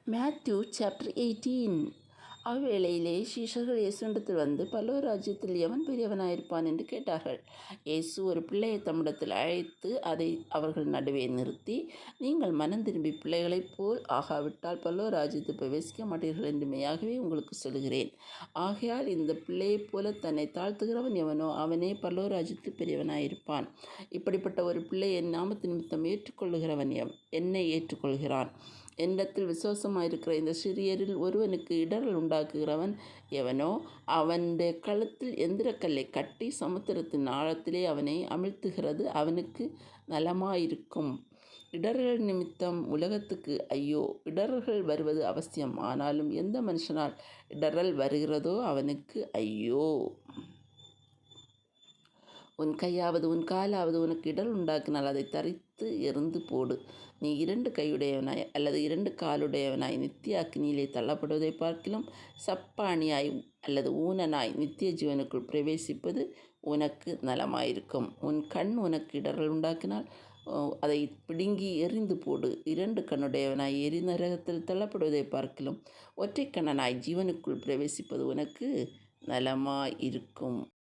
Matthew chapter 18. அவ்வேளையிலே சீஷர்கள் இயேசுவினிடத்தில் வந்து, பரலோக ராஜ்யத்தில் எவன் பெரியவனாயிருப்பான் என்று கேட்டார்கள். இயேசு ஒரு பிள்ளையை தம்மிடத்தில் அழைத்து அதை அவர்கள் நடுவே நிறுத்தி, நீங்கள் மனம் திரும்பி பிள்ளைகளைப் போல் ஆகாவிட்டால் பரலோக ராஜ்யத்தில் பிரவேசிக்க மாட்டீர்கள் என்று மெய்யாகவே உங்களுக்கு சொல்லுகிறேன். ஆகையால் இந்த பிள்ளையைப் போல தன்னை தாழ்த்துகிறவன் எவனோ அவனே பரலோக ராஜ்யத்தில் பெரியவனாயிருப்பான். இப்படிப்பட்ட ஒரு பிள்ளை என் நாமத்து நிமித்தம் ஏற்றுக்கொள்ளுகிறவன் என்னை ஏற்றுக்கொள்கிறான். என்னிடத்தில் விசுவாசமாயிருக்கிற இந்த சிறியரில் ஒருவனுக்கு இடரல் உண்டாக்குகிறவன் எவனோ அவனுடைய கழுத்தில் எந்திரக்கல்லை கட்டி சமுத்திரத்தின் ஆழத்திலே அவனை அமிழ்த்துகிறது அவனுக்கு நலமாயிருக்கும். இடர்கள் நிமித்தம் உலகத்துக்கு ஐயோ! இடர்கள் வருவது அவசியம். ஆனாலும் எந்த மனுஷனால் இடரல் வருகிறதோ அவனுக்கு ஐயோ! உன் கையாவது உன் காலாவது உனக்கு இடர் உண்டாக்கினால் அதை தரித்து எறிந்து போடு. நீ 2 கையுடையவனாய் அல்லது 2 காலுடையவனாய் நித்திய அக்கினியிலே தள்ளப்படுவதை பார்க்கிலும் சப்பாணியாய் அல்லது ஊனனாய் நித்திய ஜீவனுக்குள் பிரவேசிப்பது உனக்கு நலமாயிருக்கும். உன் கண் உனக்கு இடர்கள் உண்டாக்கினால் அதை பிடுங்கி எறிந்து போடு. 2 கண்ணுடையவனாய் எரிநரகத்தில் தள்ளப்படுவதை பார்க்கிலும் ஒற்றை கண்ணனாய் ஜீவனுக்குள் பிரவேசிப்பது உனக்கு நலமாயிருக்கும்.